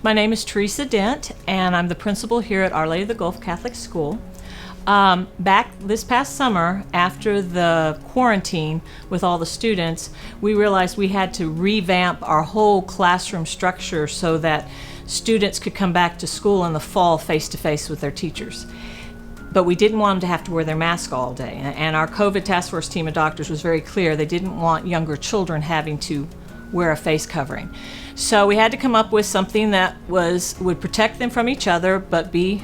My name is Teresa Dent, and I'm the principal here at Our Lady of the Gulf Catholic School. Back this past summer, after the quarantine with all the students, we realized we had to revamp our whole classroom structure so that students could come back to school in the fall face-to-face with their teachers. But we didn't want them to have to wear their mask all day. And our COVID task force team of doctors was very clear. They didn't want younger children having to wear a face covering. So we had to come up with something that would protect them from each other, but be,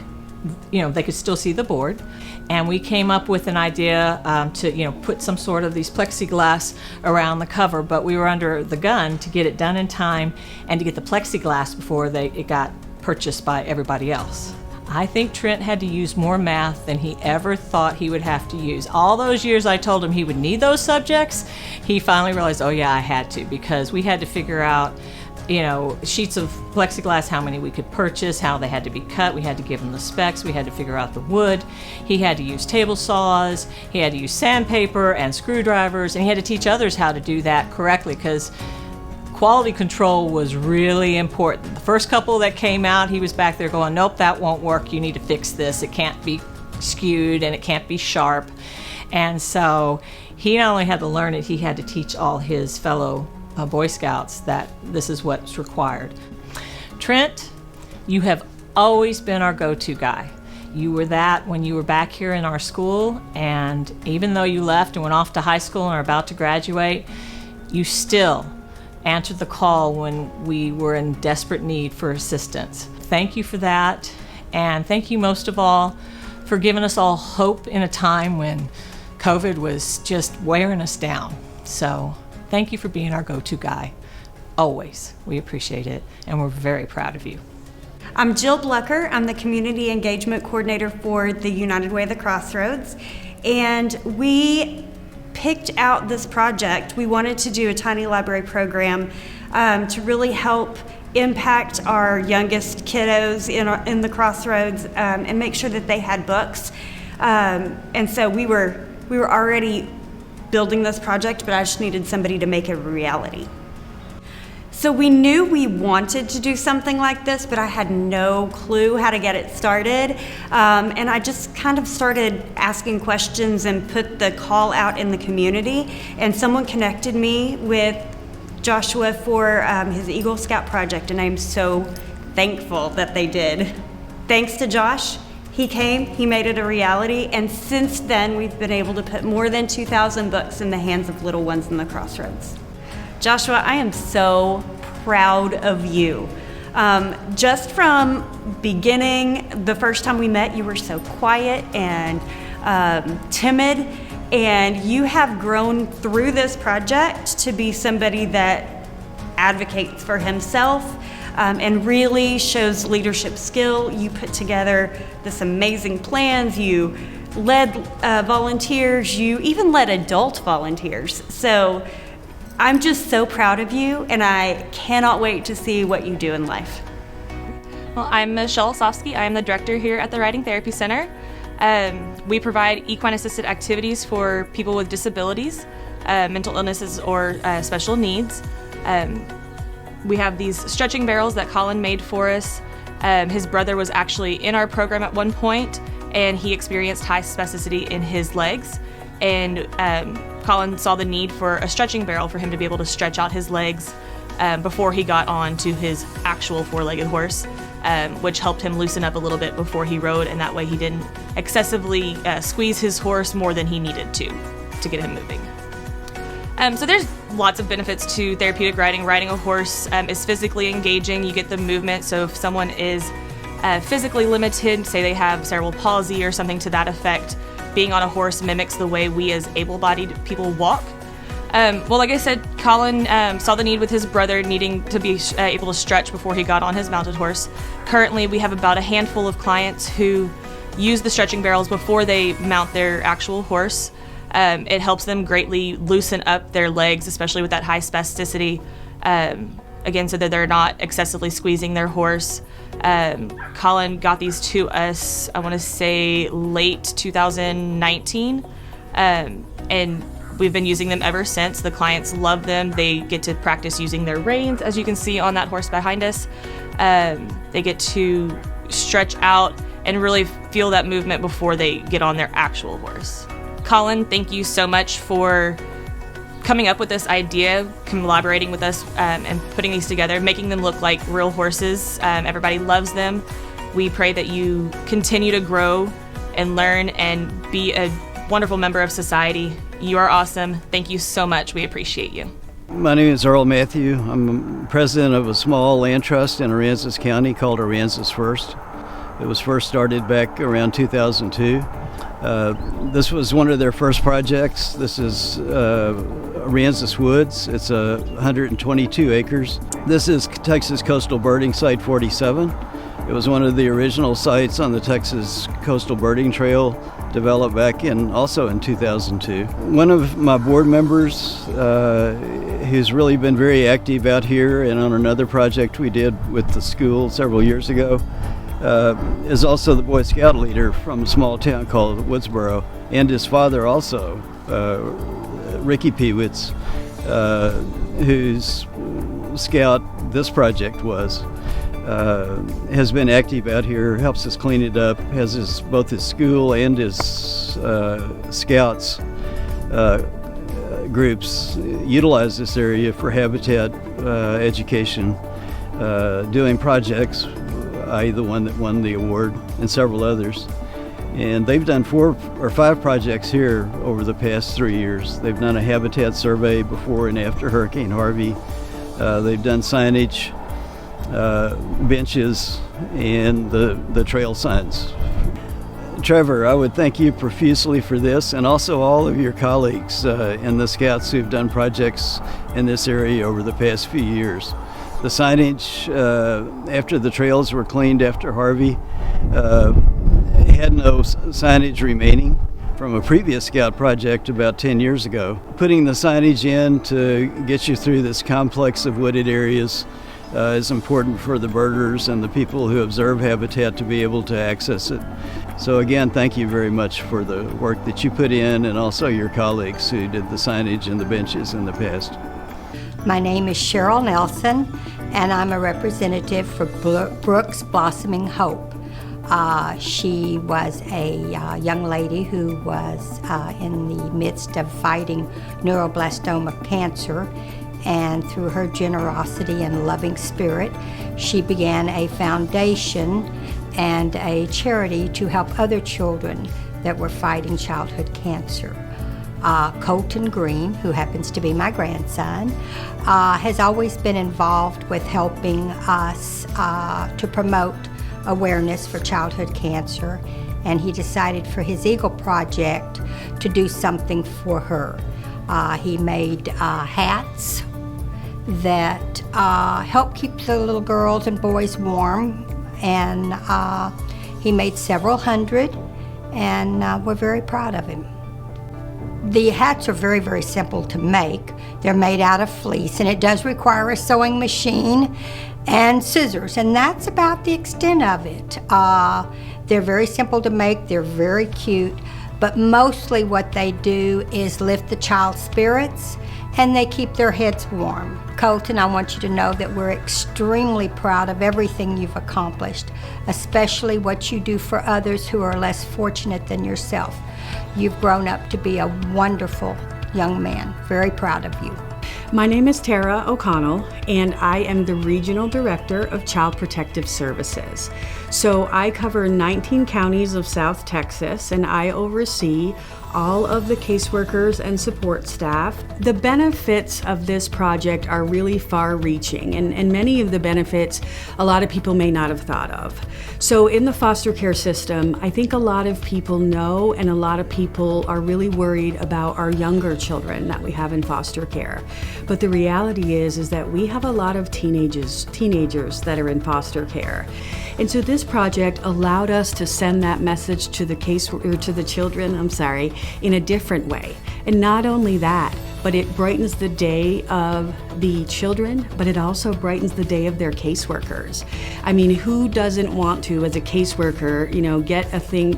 they could still see the board. And we came up with an idea to, put some sort of these plexiglass around the cover, but we were under the gun to get it done in time and to get the plexiglass before it got purchased by everybody else. I think Trent had to use more math than he ever thought he would have to use. All those years I told him he would need those subjects, he finally realized, oh yeah, I had to, because we had to figure out, sheets of plexiglass, how many we could purchase, how they had to be cut. We had to give him the specs. We had to figure out the wood. He had to use table saws. He had to use sandpaper and screwdrivers, and he had to teach others how to do that correctly, because quality control was really important. The first couple that came out, he was back there going, nope, that won't work. You need to fix this. It can't be skewed and it can't be sharp. And so he not only had to learn it, he had to teach all his fellow Boy Scouts that this is what's required. Trent, you have always been our go-to guy. You were that when you were back here in our school, and even though you left and went off to high school and are about to graduate, you still answered the call when we were in desperate need for assistance. Thank you for that, and thank you most of all for giving us all hope in a time when COVID was just wearing us down. So thank you for being our go-to guy. Always. We appreciate it, and we're very proud of you. I'm Jill Blucker. I'm the Community Engagement Coordinator for the United Way of the Crossroads, and we picked out this project. We wanted to do a tiny library program to really help impact our youngest kiddos in the Crossroads and make sure that they had books. And so we were already building this project, but I just needed somebody to make it a reality. So we knew we wanted to do something like this, but I had no clue how to get it started. And I just kind of started asking questions and put the call out in the community. And someone connected me with Joshua for his Eagle Scout project, and I'm so thankful that they did. Thanks to Josh, he came, he made it a reality, and since then we've been able to put more than 2,000 books in the hands of little ones in the Crossroads. Joshua, I am so proud of you. Just from beginning, the first time we met, you were so quiet and timid, and you have grown through this project to be somebody that advocates for himself and really shows leadership skill. You put together this amazing plans. You led volunteers. You even led adult volunteers. So I'm just so proud of you, and I cannot wait to see what you do in life. Well, I'm Michelle Osofsky. I am the director here at the Writing Therapy Center. We provide equine-assisted activities for people with disabilities, mental illnesses, or special needs. We have these stretching barrels that Colin made for us. His brother was actually in our program at one point, and he experienced high spasticity in his legs. And Colin saw the need for a stretching barrel for him to be able to stretch out his legs before he got on to his actual four-legged horse, which helped him loosen up a little bit before he rode, and that way he didn't excessively squeeze his horse more than he needed to get him moving. So there's lots of benefits to therapeutic riding. Riding a horse is physically engaging. You get the movement, so if someone is physically limited, say they have cerebral palsy or something to that effect, being on a horse mimics the way we as able-bodied people walk. Well, like I said, Colin saw the need with his brother needing to be able to stretch before he got on his mounted horse. Currently, we have about a handful of clients who use the stretching barrels before they mount their actual horse. It helps them greatly loosen up their legs, especially with that high spasticity, again, so that they're not excessively squeezing their horse. Colin got these to us, I want to say late 2019, and We've been using them ever since. The clients love them. They get to practice using their reins, as you can see on that horse behind us. They get to stretch out and really feel that movement before they get on their actual horse. Colin, thank you so much for coming up with this idea, collaborating with us, and putting these together, making them look like real horses. Everybody loves them. We pray that you continue to grow and learn and be a wonderful member of society. You are awesome. Thank you so much. We appreciate you. My name is Earl Matthew. I'm president of a small land trust in Aransas County called Aransas First. It was first started back around 2002. This was one of their first projects. This is Aransas Woods. It's 122 acres. This is Texas Coastal Birding Site 47. It was one of the original sites on the Texas Coastal Birding Trail, developed back also in 2002. One of my board members who's really been very active out here and on another project we did with the school several years ago is also the Boy Scout leader from a small town called Woodsboro, and his father also, Ricky Pewitz, whose scout this project was. Has been active out here, helps us clean it up, has both his school and his scouts groups utilize this area for habitat education, doing projects, i.e. the one that won the award, and several others. And they've done 4 or 5 projects here over the past 3 years. They've done a habitat survey before and after Hurricane Harvey. They've done signage, benches, and the trail signs. Trevor, I would thank you profusely for this, and also all of your colleagues and the scouts who've done projects in this area over the past few years. The signage, after the trails were cleaned after Harvey, had no signage remaining from a previous scout project about 10 years ago. Putting the signage in to get you through this complex of wooded areas is important for the birders and the people who observe habitat to be able to access it. So again, thank you very much for the work that you put in, and also your colleagues who did the signage and the benches in the past. My name is Cheryl Nelson, and I'm a representative for Brooks Blossoming Hope. She was a young lady who was in the midst of fighting neuroblastoma cancer, and through her generosity and loving spirit, she began a foundation and a charity to help other children that were fighting childhood cancer. Colton Green, who happens to be my grandson, has always been involved with helping us to promote awareness for childhood cancer, and he decided for his Eagle Project to do something for her. He made hats that help keep the little girls and boys warm, and he made several hundred, and we're very proud of him. The hats are very, very simple to make. They're made out of fleece, and it does require a sewing machine and scissors, and that's about the extent of it. They're very simple to make, they're very cute, but mostly what they do is lift the child's spirits, and they keep their heads warm. Colton, I want you to know that we're extremely proud of everything you've accomplished, especially what you do for others who are less fortunate than yourself. You've grown up to be a wonderful young man. Very proud of you. My name is Tara O'Connell, and I am the Regional Director of Child Protective Services. So I cover 19 counties of South Texas, and I oversee all of the caseworkers and support staff. The benefits of this project are really far-reaching, and many of the benefits a lot of people may not have thought of. So in the foster care system, I think a lot of people know, and a lot of people are really worried about our younger children that we have in foster care. But the reality is that we have a lot of teenagers that are in foster care. And so this project allowed us to send that message to the children, in a different way. And not only that, but it brightens the day of the children, but it also brightens the day of their caseworkers. I mean, who doesn't want to, as a caseworker,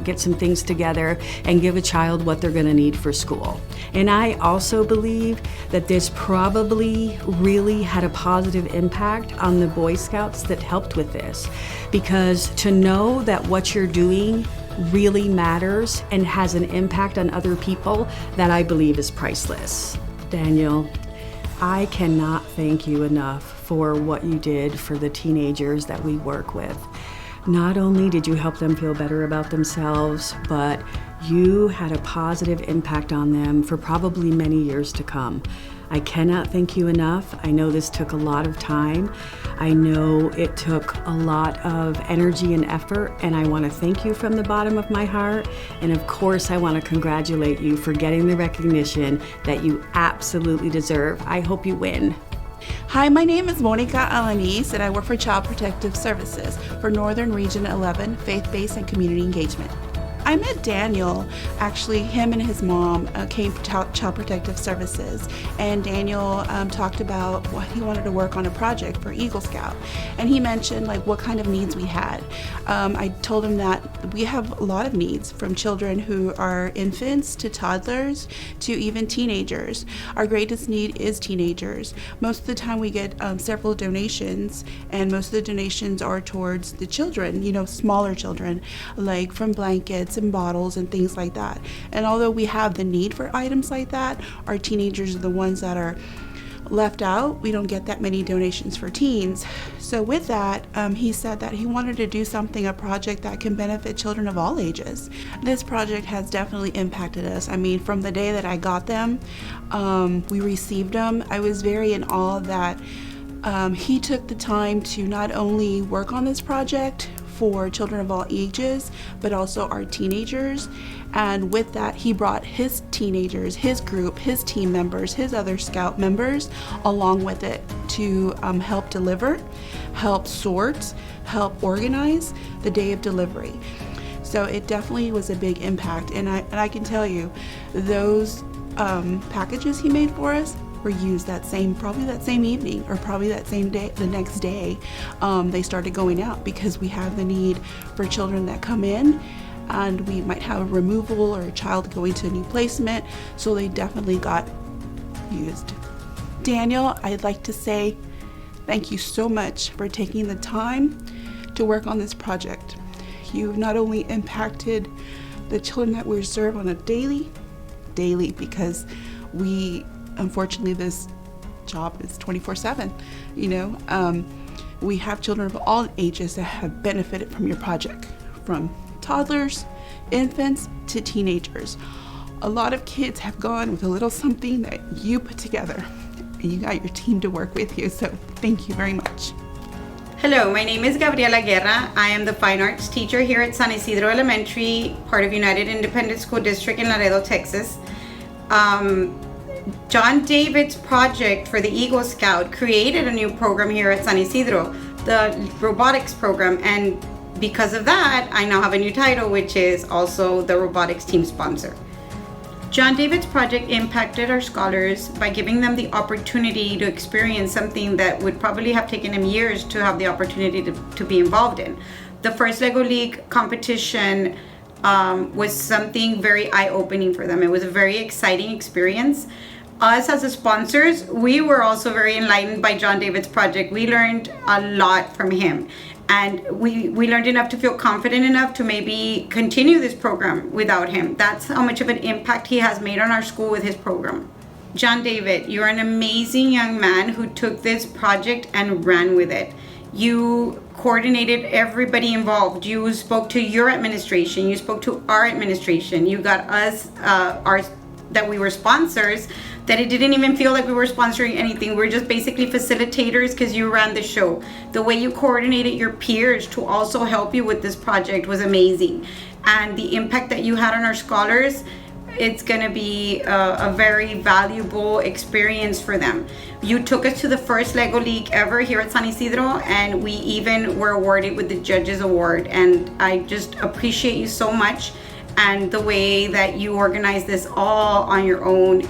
get some things together and give a child what they're gonna need for school? And I also believe that this probably really had a positive impact on the Boy Scouts that helped with this, because to know that what you're doing really matters and has an impact on other people, that I believe is priceless. Daniel, I cannot thank you enough for what you did for the teenagers that we work with. Not only did you help them feel better about themselves, but you had a positive impact on them for probably many years to come. I cannot thank you enough. I know this took a lot of time. I know it took a lot of energy and effort, and I want to thank you from the bottom of my heart. And of course, I want to congratulate you for getting the recognition that you absolutely deserve. I hope you win. Hi, my name is Monica Alanis, and I work for Child Protective Services for Northern Region 11, Faith-Based and Community Engagement. I met Daniel, actually, him and his mom came to Child Protective Services, and Daniel talked about what he wanted to work on a project for Eagle Scout, and he mentioned like what kind of needs we had. I told him that we have a lot of needs, from children who are infants to toddlers to even teenagers. Our greatest need is teenagers. Most of the time we get several donations, and most of the donations are towards the children, smaller children, like from blankets and bottles and things like that. And although we have the need for items like that, our teenagers are the ones that are left out. We don't get that many donations for teens. So with that, he said that he wanted to do a project that can benefit children of all ages. This project has definitely impacted us. I mean, from the day that I got them, we received them, I was very in awe that he took the time to not only work on this project for children of all ages, but also our teenagers. And with that, he brought his teenagers, his group, his team members, his other Scout members along with it to help deliver, help sort, help organize the day of delivery. So it definitely was a big impact. And I can tell you, those packages he made for us were used probably that same evening, or probably that same day, the next day, they started going out, because we have the need for children that come in, and we might have a removal or a child going to a new placement, so they definitely got used. Daniel, I'd like to say thank you so much for taking the time to work on this project. You've not only impacted the children that we serve on a daily, because unfortunately, this job is 24/7. We have children of all ages that have benefited from your project, from toddlers, infants, to teenagers. A lot of kids have gone with a little something that you put together, and you got your team to work with you. So thank you very much. Hello, my name is Gabriela Guerra. I am the fine arts teacher here at San Isidro Elementary, part of United Independent School District in Laredo, Texas. John David's project for the Eagle Scout created a new program here at San Isidro, the robotics program, and because of that, I now have a new title, which is also the robotics team sponsor. John David's project impacted our scholars by giving them the opportunity to experience something that would probably have taken them years to have the opportunity to be involved in. The first Lego League competition was something very eye-opening for them. It was a very exciting experience. Us as the sponsors, we were also very enlightened by John David's project. We learned a lot from him, and we learned enough to feel confident enough to maybe continue this program without him. That's how much of an impact he has made on our school with his program. John David, you're an amazing young man who took this project and ran with it. You coordinated everybody involved. You spoke to your administration. You spoke to our administration. You got us, that we were sponsors, that it didn't even feel like we were sponsoring anything. We were just basically facilitators because you ran the show. The way you coordinated your peers to also help you with this project was amazing. And the impact that you had on our scholars, it's gonna be a very valuable experience for them. You took us to the first Lego League ever here at San Isidro, and we even were awarded with the Judges Award. And I just appreciate you so much. and the way that you organize this all on your own.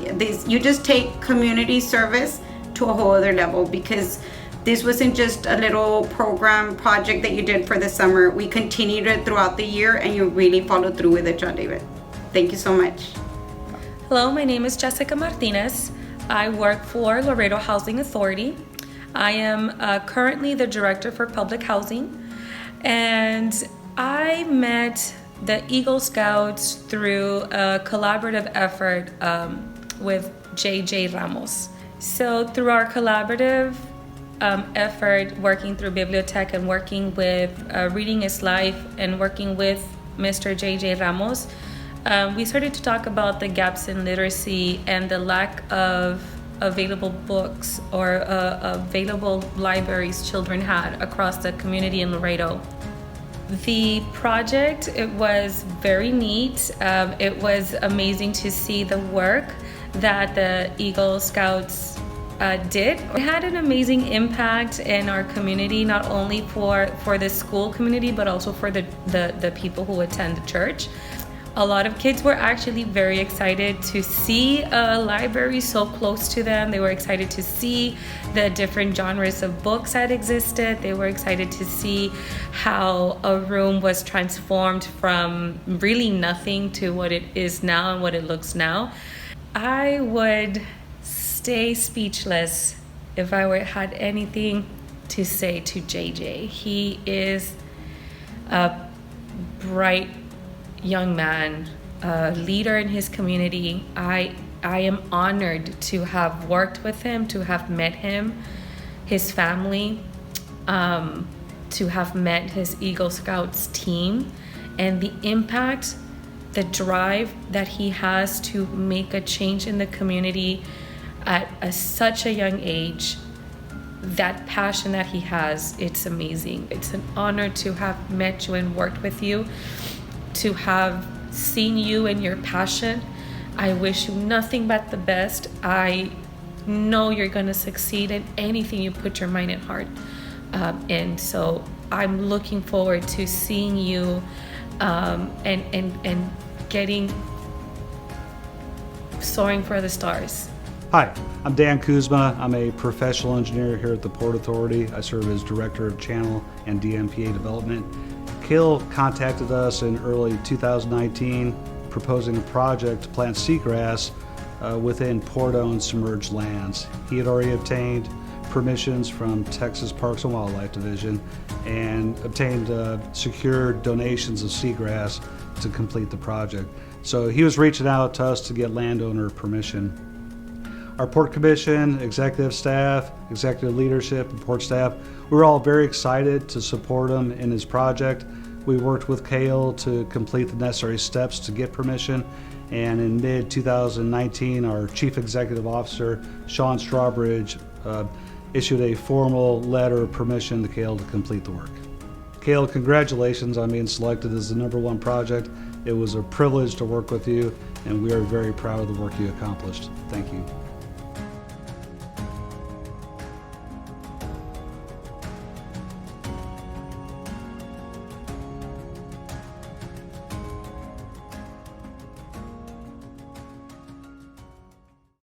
You just take community service to a whole other level, because this wasn't just a little program project that you did for the summer. We continued it throughout the year, and you really followed through with it, John David. Thank you so much. Hello, my name is Jessica Martinez. I work for Laredo Housing Authority. I am currently the Director for Public Housing, and I met the Eagle Scouts through a collaborative effort with JJ Ramos. So through our collaborative effort, working through Bibliotech and working with Reading is Life and working with Mr. JJ Ramos, we started to talk about the gaps in literacy and the lack of available books or available libraries children had across the community in Laredo. The project, it was very neat. It was amazing to see the work that the Eagle Scouts did. It had an amazing impact in our community, not only for the school community, but also for the people who attend the church. A lot of kids were actually very excited to see a library so close to them. They were excited to see the different genres of books that existed. They were excited to see how a room was transformed from really nothing to what it is now and what it looks now. I would stay speechless if I had anything to say to JJ. He is a bright young man, a leader in his community. I am honored to have worked with him, to have met him, his family, to have met his Eagle Scouts team, and the impact, the drive that he has to make a change in the community at such a young age. That passion that he has, it's amazing. It's an honor to have met you and worked with you, to have seen you and your passion. I wish you nothing but the best. I know you're gonna succeed in anything you put your mind and heart in. So I'm looking forward to seeing you and soaring for the stars. Hi, I'm Dan Kuzma. I'm a professional engineer here at the Port Authority. I serve as Director of Channel and DMPA Development. Kale contacted us in early 2019 proposing a project to plant seagrass within port-owned submerged lands. He had already obtained permissions from Texas Parks and Wildlife Division and obtained secured donations of seagrass to complete the project. So he was reaching out to us to get landowner permission. Our Port Commission, executive staff, executive leadership, and port staff, we were all very excited to support him in his project. We worked with Kale to complete the necessary steps to get permission, and in mid-2019, our Chief Executive Officer, Sean Strawbridge, issued a formal letter of permission to Kale to complete the work. Kale, congratulations on being selected as the #1 project. It was a privilege to work with you, and we are very proud of the work you accomplished. Thank you.